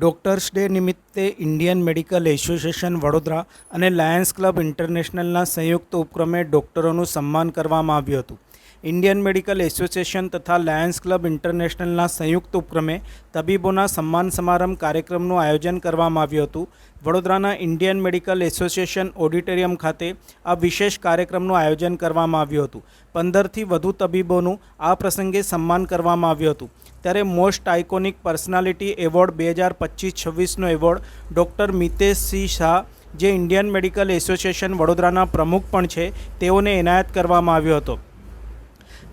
Doctors day નિમિત્તે Indian medical association Vadodara અને Lions Club ઇન્ટરનેશનલના સંયુક્ત ઉપક્રમે ડૉક્ટરોનું સન્માન કરવામાં આવ્યું હતું. ઇન્ડિયન મેડિકલ એસોસિએશન તથા લાયન્સ ક્લબ ઇન્ટરનેશનલના સંયુક્ત ઉપક્રમે તબીબોના સન્માન સમારંભ કાર્યક્રમનું આયોજન કરવામાં આવ્યું હતું. વડોદરાના ઇન્ડિયન મેડિકલ એસોસિએશન ઓડિટોરિયમ ખાતે આ વિશેષ કાર્યક્રમનું આયોજન કરવામાં આવ્યું હતું. 15થી વધુ તબીબોનું આ પ્રસંગે સન્માન કરવામાં આવ્યું હતું. ત્યારે મોસ્ટ આઇકોનિક પર્સનાલિટી એવોર્ડ 2025-26નો એવોર્ડ ડૉક્ટર મિતેશસિંહ શાહ, જે ઇન્ડિયન મેડિકલ એસોસિએશન વડોદરાના પ્રમુખ પણ છે, તેઓને એનાયત કરવામાં આવ્યો હતો.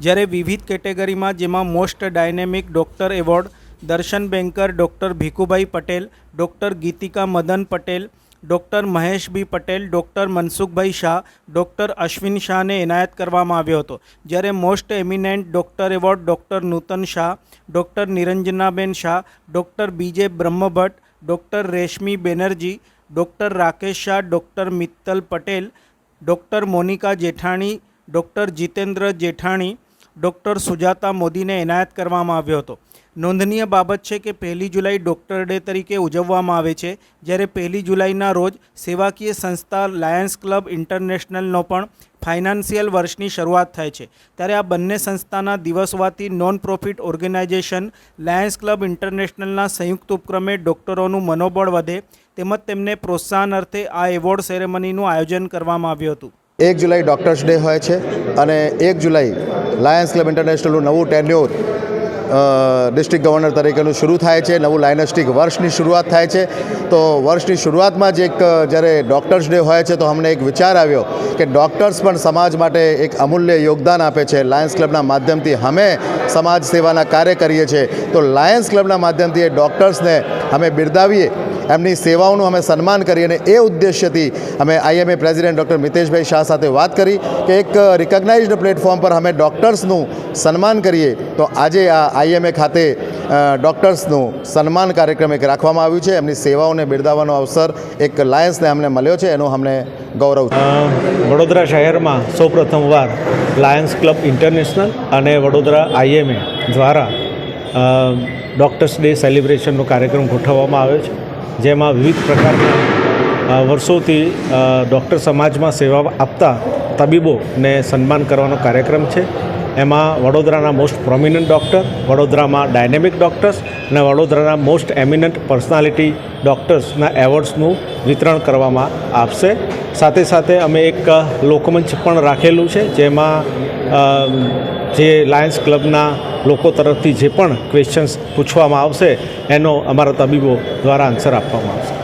જ્યારે વિવિધ કેટેગરીમાં, જેમાં most dynamic doctor award Darshan Banker, doctor Bhikhubhai Patel, doctor Geetika Madan Patel, doctor Mahesh B Patel, doctor Mansukhbhai Shah, doctor Ashwin શાહને એનાયત કરવામાં આવ્યો હતો. જ્યારે most eminent doctor award doctor Nutan Shah, doctor Niranjanaben Shah, doctor BJ Brahmbhatt, doctor Reshmi Banerjee, doctor Rakesh Shah, doctor Mittal Patel, doctor Monica Jethani, doctor Jitendra Jethani, doctor Sujata મોદીને એનાયત કરવામાં આવ્યો હતો. નોંધનીય બાબત છે કે 1 જુલાઈ ડૉક્ટર ડે તરીકે ઉજવવામાં આવે છે, જ્યારે 1 જુલાઈના રોજ સેવાકીય સંસ્થા લાયન્સ ક્લબ ઇન્ટરનેશનલનો પણ ફાઇનાન્શિયલ વર્ષની શરૂઆત થાય છે. ત્યારે આ બંને સંસ્થાના દિવસ હોવાથી non profit organisation Lions Club ઇન્ટરનેશનલના સંયુક્ત ઉપક્રમે ડૉક્ટરોનું મનોબળ વધે તેમજ તેમને પ્રોત્સાહન અર્થે આ એવોર્ડ સેરેમનીનું આયોજન કરવામાં આવ્યું હતું. 1 જુલાઈ ડૉક્ટર્સ ડે હોય છે અને 1 જુલાઈ લાયન્સ ક્લબ ઇન્ટરનેશનલનું નવું ટેન્યોર ડિસ્ટ્રિક્ટ ગવર્નર તરીકેનું શરૂ થાય છે. નવું લાઇનેસ્ટિક વર્ષની શરૂઆત થાય છે. તો વર્ષની શરૂઆતમાં જ જ્યારે ડૉક્ટર્સ ડે હોય છે, તો અમને એક વિચાર આવ્યો કે ડૉક્ટર્સ પણ સમાજ માટે એક અમૂલ્ય યોગદાન આપે છે. લાયન્સ ક્લબના માધ્યમથી અમે સમાજ સેવાના કાર્ય કરીએ છીએ, તો લાયન્સ ક્લબના માધ્યમથી એ ડૉક્ટર્સને અમે બિરદાવીએ, એમની સેવાઓનું અમે સન્માન કરીએ. અને એ ઉદ્દેશ્યથી અમે આઈએમએ પ્રેસિડેન્ટ ડૉક્ટર મિતેશભાઈ શાહ સાથે વાત કરી કે એક રિકગ્નાઇઝ્ડ પ્લેટફોર્મ પર અમે ડૉક્ટર્સનું સન્માન કરીએ. તો આજે આ આઈએમએ ખાતે ડૉક્ટર્સનું સન્માન કાર્યક્રમ એક રાખવામાં આવ્યું છે. એમની સેવાઓને બિરદાવવાનો અવસર એક લાયન્સને અમને મળ્યો છે, એનું અમને ગૌરવ છે. વડોદરા શહેરમાં સૌપ્રથમવાર લાયન્સ ક્લબ ઇન્ટરનેશનલ અને વડોદરા આઈએમએ દ્વારા ડૉક્ટર્સ ડે સેલિબ્રેશનનો કાર્યક્રમ ગોઠવવામાં આવ્યો છે, જેમાં વિવિધ પ્રકારના વર્ષોથી ડૉક્ટર સમાજમાં સેવા આપતા તબીબોને સન્માન કરવાનો કાર્યક્રમ છે. એમાં વડોદરાના મોસ્ટ પ્રોમિનન્ટ ડૉક્ટર, વડોદરામાં ડાયનેમિક ડૉક્ટર્સ અને વડોદરાના મોસ્ટ એમિનન્ટ પર્સનાલિટી ડૉક્ટર્સના એવોર્ડ્સનું વિતરણ કરવામાં આવશે. સાથે સાથે અમે એક લોકમંચ પણ રાખેલું છે, જેમાં જે લાયન્સ ક્લબના લોકો તરફથી જે પણ ક્વેશ્ચન્સ પૂછવામાં આવશે એનો અમારા તબીબો દ્વારા આન્સર આપવામાં આવશે.